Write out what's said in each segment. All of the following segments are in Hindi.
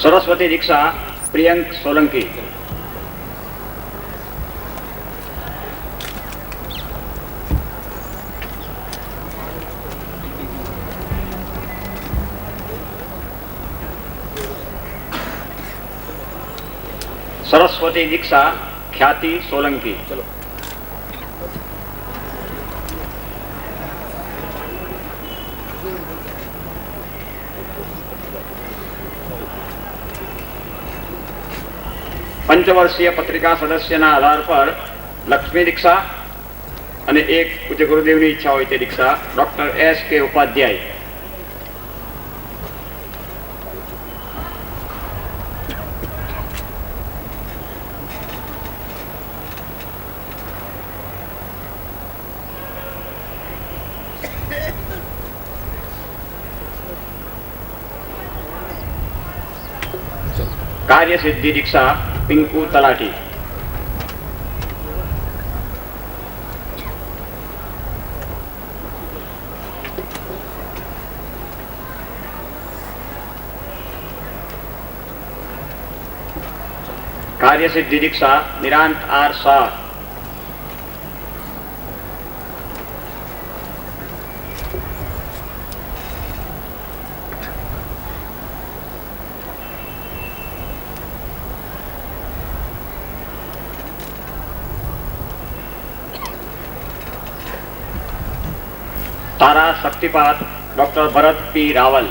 सरस्वती दीक्षा प्रियंक सोलंकी। सरस्वती दीक्षा ख्याति सोलंकी। चलो। पंचवर्षीय पत्रिका सदस्यना आधार पर लक्ष्मी दीक्षा અને એક પૂજ્ય ગુરુદેવની ઈચ્છા હોય તે દીક્ષા ડોક્ટર S.K. ઉપાધ્યાય। कार्य सिद्धि दीक्षा पिंकू तलाटी। कार्य सिद्धि दीक्षा निरांत आर शाह। तारा शक्तिपात डॉक्टर भरत पी रावल।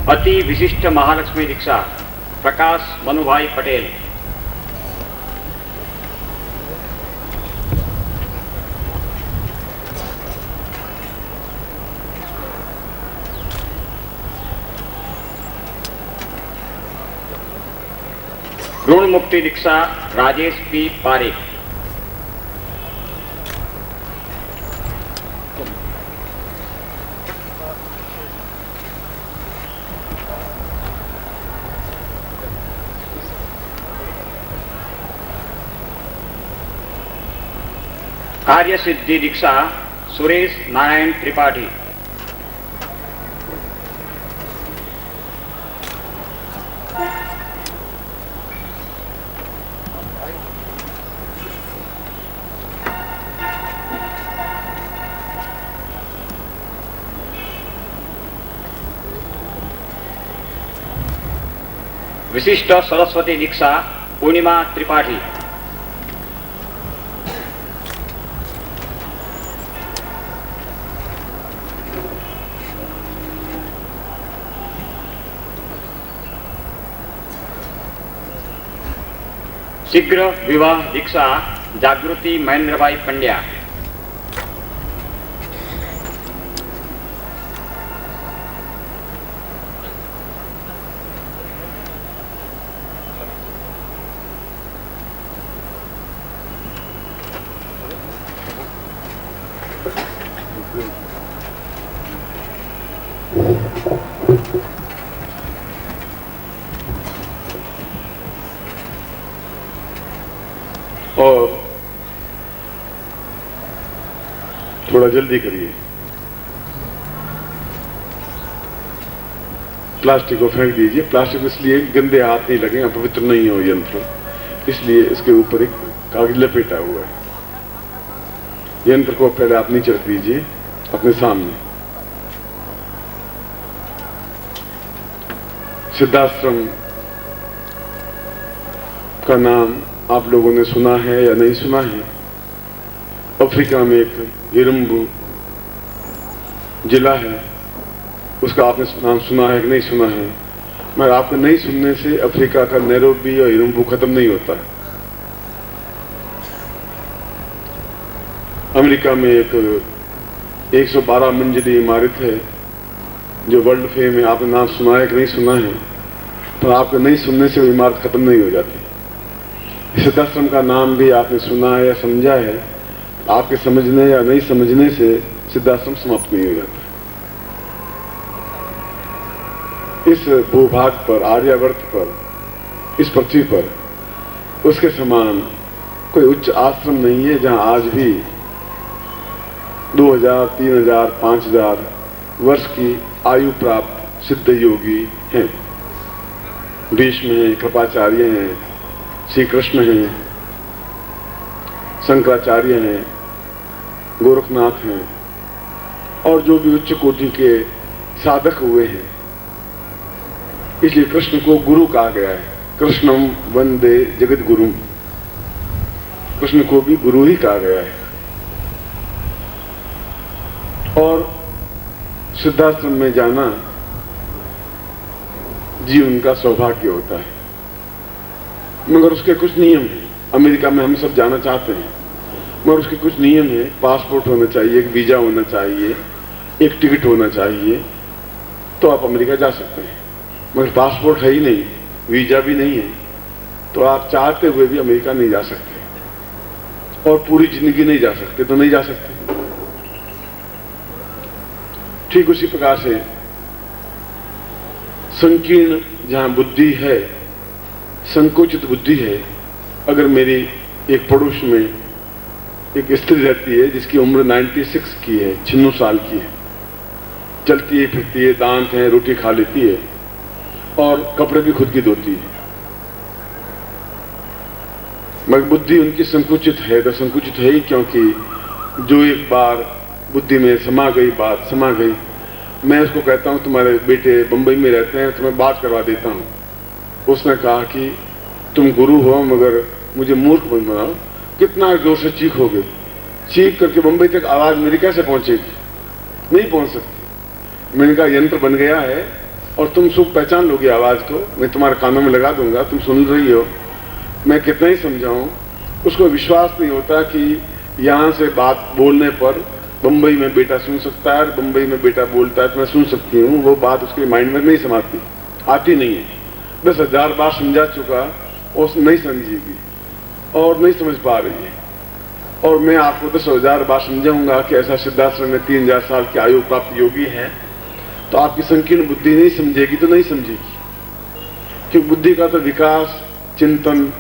अति विशिष्ट महालक्ष्मी दीक्षा प्रकाश मनुभाई पटेल। ऋण मुक्ति दीक्षा राजेश पी पारेख। कार्य सिद्धि दीक्षा सुरेश नारायण त्रिपाठी। विशिष्ट सरस्वती दीक्षा पूर्णिमा त्रिपाठी। शीघ्र विवाह दीक्षा जागृति महेंद्रभाई पंड्या। और थोड़ा जल्दी करिए, प्लास्टिक को फेंक दीजिए। प्लास्टिक इसलिए गंदे हाथ नहीं लगे, पवित्र नहीं हो यंत्र, इसलिए इसके ऊपर एक कागज लपेटा हुआ है। यंत्र को पहले आप नीचे रख दीजिए अपने सामने। सिद्धाश्रम का नाम आप लोगों ने सुना है या नहीं सुना है? अफ्रीका में एक हिरम्बू जिला है, उसका आपने नाम सुना है कि नहीं सुना है? मगर आपको नहीं सुनने से अफ्रीका का नैरोबी और हिरम्बू खत्म नहीं होता है। अमेरिका में एक 112 मंजिली इमारत है जो वर्ल्ड फेम है। आपने नाम सुना है कि नहीं सुना है? तो आपको नहीं सुनने से वो इमारत खत्म नहीं हो जाती। सिद्धाश्रम का नाम भी आपने सुना है या समझा है, आपके समझने या नहीं समझने से सिद्धाश्रम समाप्त नहीं हो जाता। इस भूभाग पर, आर्यावर्त पर, इस पृथ्वी पर उसके समान कोई उच्च आश्रम नहीं है जहां आज भी 2000, 3000, 5000 वर्ष की आयु प्राप्त सिद्ध योगी हैं। भीष्म हैं, कृपाचार्य हैं, श्री कृष्ण हैं, शंकराचार्य हैं, गोरखनाथ हैं और जो भी उच्च कोटि के साधक हुए हैं। इसलिए कृष्ण को गुरु कहा गया है। कृष्णम वंदे जगत गुरु, कृष्ण को भी गुरु ही कहा गया है। और सिद्धाश्रम में जाना जीवन का सौभाग्य होता है, मगर उसके कुछ नियम हैं। अमेरिका में हम सब जाना चाहते हैं, मगर उसके कुछ नियम है। पासपोर्ट होना चाहिए, एक वीजा होना चाहिए, एक टिकट होना चाहिए, तो आप अमेरिका जा सकते हैं। मगर पासपोर्ट है ही नहीं, वीजा भी नहीं है, तो आप चाहते हुए भी अमेरिका नहीं जा सकते और पूरी जिंदगी नहीं जा सकते, तो नहीं जा सकते। ठीक उसी प्रकार से संकीर्ण जहां बुद्धि है, संकुचित बुद्धि है। अगर मेरी एक पड़ोस में एक स्त्री रहती है जिसकी उम्र 96 की है, 96 साल की है, चलती है, फिरती है, दांत है, रोटी खा लेती है और कपड़े भी खुद की धोती है, मगर बुद्धि उनकी संकुचित है। तो संकुचित है ही क्योंकि जो एक बार बुद्धि में समा गई, बात समा गई। मैं उसको कहता हूं तुम्हारे बेटे बंबई में रहते हैं, तुम्हें बात करवा देता हूं। उसने कहा कि तुम गुरु हो मगर मुझे मूर्ख मत बनाओ। कितना जोर से चीखोगे, चीख करके बंबई तक आवाज मेरी कैसे पहुंचेगी? नहीं पहुंच सकती। मैंने कहा यंत्र बन गया है और तुम सुख पहचान लोगे आवाज को, मैं तुम्हारे कानों में लगा दूंगा, तुम सुन रही हो। मैं कितना ही समझाऊं, उसको विश्वास नहीं होता कि यहां से बात बोलने पर बंबई में बेटा सुन सकता है, बंबई में बेटा बोलता है तो मैं सुन सकती हूँ। वो बात उसके माइंड में नहीं समाती, आती नहीं है। 10,000 बार समझा चुका, उस नहीं समझेगी और नहीं समझ पा रही है। और मैं आपको 10,000 बार समझाऊंगा कि ऐसा सिद्धाश्रम में 3000 साल की आयु प्राप्त योगी है, तो आपकी संकीर्ण बुद्धि नहीं समझेगी, तो नहीं समझेगी। क्योंकि बुद्धि का तो विकास चिंतन,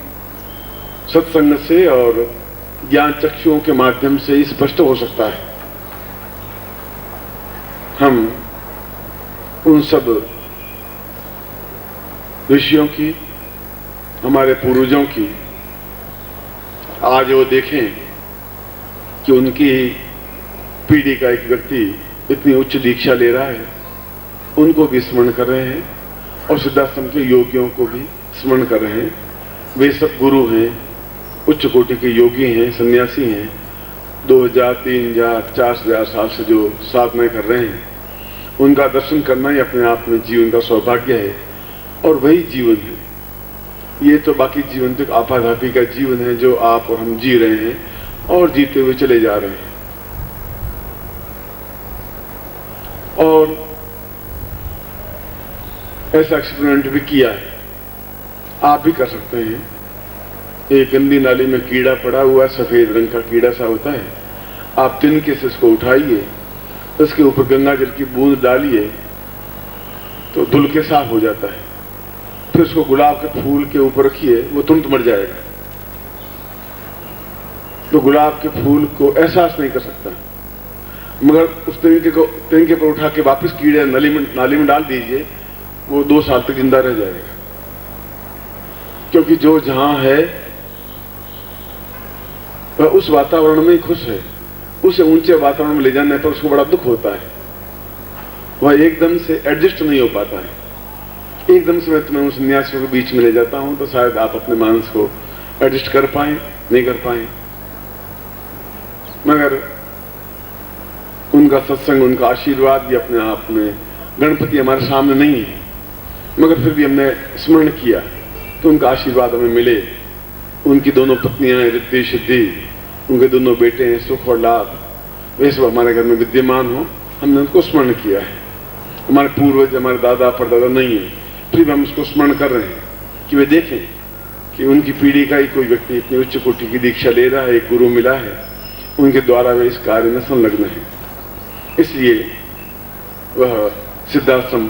सत्संग से और ज्ञान चक्षुओं के माध्यम से ही स्पष्ट हो सकता है। हम उन सब ऋषियों की, हमारे पूर्वजों की आज वो देखें कि उनकी पीढ़ी का एक व्यक्ति इतनी उच्च दीक्षा ले रहा है, उनको भी स्मरण कर रहे हैं और सिद्धाश्रम के योगियों को भी स्मरण कर रहे हैं। वे सब गुरु हैं, उच्च कोटि के योगी हैं, सन्यासी हैं। 2000, 3000, 4000 साल से जो साधनाएं कर रहे हैं, उनका दर्शन करना ही अपने आप में जीवन का सौभाग्य है और वही जीवन है। ये तो बाकी जीवन तो आपाधापी का जीवन है जो आप और हम जी रहे हैं और जीते हुए चले जा रहे हैं। और ऐसा एक्सपेरिमेंट भी किया है, आप भी कर सकते हैं। एक गंदी नाली में कीड़ा पड़ा हुआ, सफेद रंग का कीड़ा सा होता है। आप तिनके से इसको उठाइए, उसके ऊपर गंगा जल की बूंद डालिए तो धुल के साफ हो जाता है। फिर उसको गुलाब के फूल के ऊपर रखिए, वो तुरंत मर जाएगा। तो गुलाब के फूल को एहसास नहीं कर सकता, मगर उस तिनके पर उठा के वापस कीड़े नाली में डाल दीजिए, वो 2 साल तक जिंदा रह जाएगा। क्योंकि जो जहां है वह उस वातावरण में ही खुश है। उसे ऊंचे वातावरण में ले जाने पर उसको बड़ा दुख होता है, वह एकदम से एडजस्ट नहीं हो पाता है। एकदम से मैं तुम्हें उन सन्यासियों के बीच में ले जाता हूं तो शायद आप अपने मानस को एडजस्ट कर पाए, नहीं कर पाए। मगर उनका सत्संग, उनका आशीर्वाद भी अपने आप में, गणपति हमारे सामने नहीं है मगर फिर भी हमने स्मरण किया तो उनका आशीर्वाद हमें मिले। उनकी दोनों पत्नियां रिद्धि सिद्धि, उनके दोनों बेटे हैं सुख और लाभ, वे सब हमारे घर में विद्यमान हो, हमने उनको स्मरण किया है। हमारे पूर्वज, हमारे दादा परदादा नहीं है, फिर भी हम उसको स्मरण कर रहे हैं कि वे देखें कि उनकी पीढ़ी का ही कोई व्यक्ति इतनी उच्च कोटि की दीक्षा ले रहा है, एक गुरु मिला है, उनके द्वारा वे इस कार्य में संलग्न है। इसलिए वह सिद्धाश्रम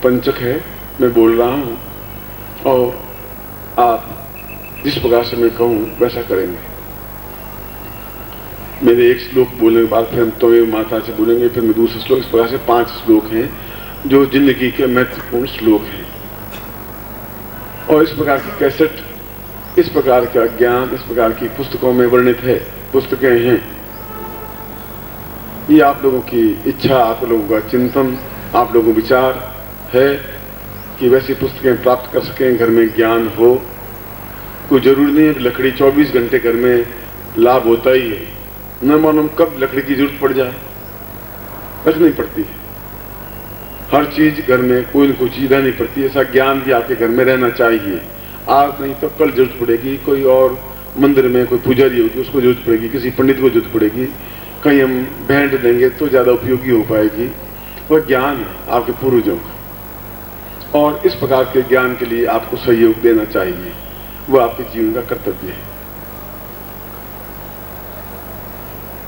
पंचक है। मैं बोल रहा हूं और आप जिस प्रकार से मैं कहूं वैसा करेंगे। मेरे एक श्लोक बोलने के बाद फिर हम त्वमेव माता से बोलेंगे, फिर मैं दूसरे श्लोक। इस प्रकार से 5 श्लोक हैं जो जिंदगी के महत्वपूर्ण श्लोक हैं। और इस प्रकार की कैसेट, इस प्रकार का ज्ञान इस प्रकार की पुस्तकों में वर्णित है, पुस्तकें हैं। ये आप लोगों की इच्छा, आप लोगों का चिंतन, आप लोगों का विचार है कि वैसी पुस्तकें प्राप्त कर सकें, घर में ज्ञान हो। कोई जरूरी नहीं है कि लकड़ी 24 घंटे घर में लाभ होता ही है, न मालूम कब लकड़ी की जरूरत पड़ जाए, रखनी पड़ती है। हर चीज घर में कोई न कोई चीज रहनी पड़ती है। ऐसा ज्ञान भी आपके घर में रहना चाहिए। आज नहीं तो कल जरूरत पड़ेगी, कोई और मंदिर में कोई पुजारी होगी उसको जरूरत पड़ेगी, किसी पंडित को जरूरत पड़ेगी, कहीं हम भेंट देंगे तो ज्यादा उपयोगी हो पाएगी। वह ज्ञान है आपके पूर्वजों का, और इस प्रकार के ज्ञान के लिए आपको सहयोग देना चाहिए। वह आपके जीवन का कर्तव्य है।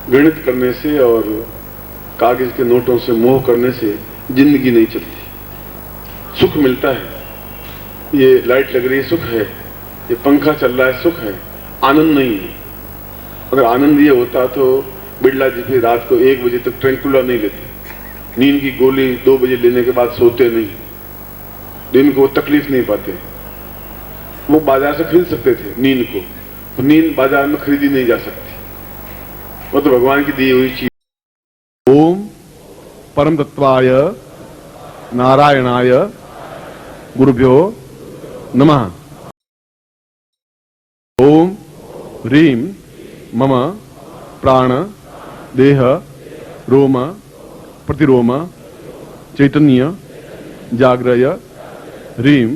गणित करने से और कागज के नोटों से मोह करने से जिंदगी नहीं चलती। सुख मिलता है, ये लाइट लग रही है सुख है, ये पंखा चल रहा है सुख है, आनंद नहीं है। अगर आनंद ये होता तो बिड़ला जी भी रात को 1 बजे तक ट्रैंकुला नहीं लेते, नींद की गोली 2 बजे लेने के बाद सोते नहीं, दिन को तकलीफ नहीं पाते। वो बाजार से खरीद सकते थे नींद को, तो नींद बाजार में खरीदी नहीं जा सकती, वो तो भगवान की दी हुई चीज। ओम परम तत्वाय नारायणाय गुरुभ्यो नमः। ओम ह्रीं मम प्राण देह रोम प्रतिरोम चैतन्य जाग्रय ह्रीं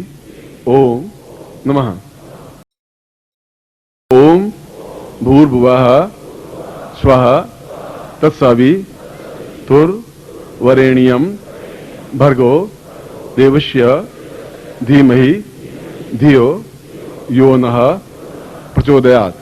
ओम नमः। ओम भूर्भुवः स्वः तत्सवितुर्वरेण्यं भर्गो देवस्य धीमहि धियो यो नः प्रचोदयात्।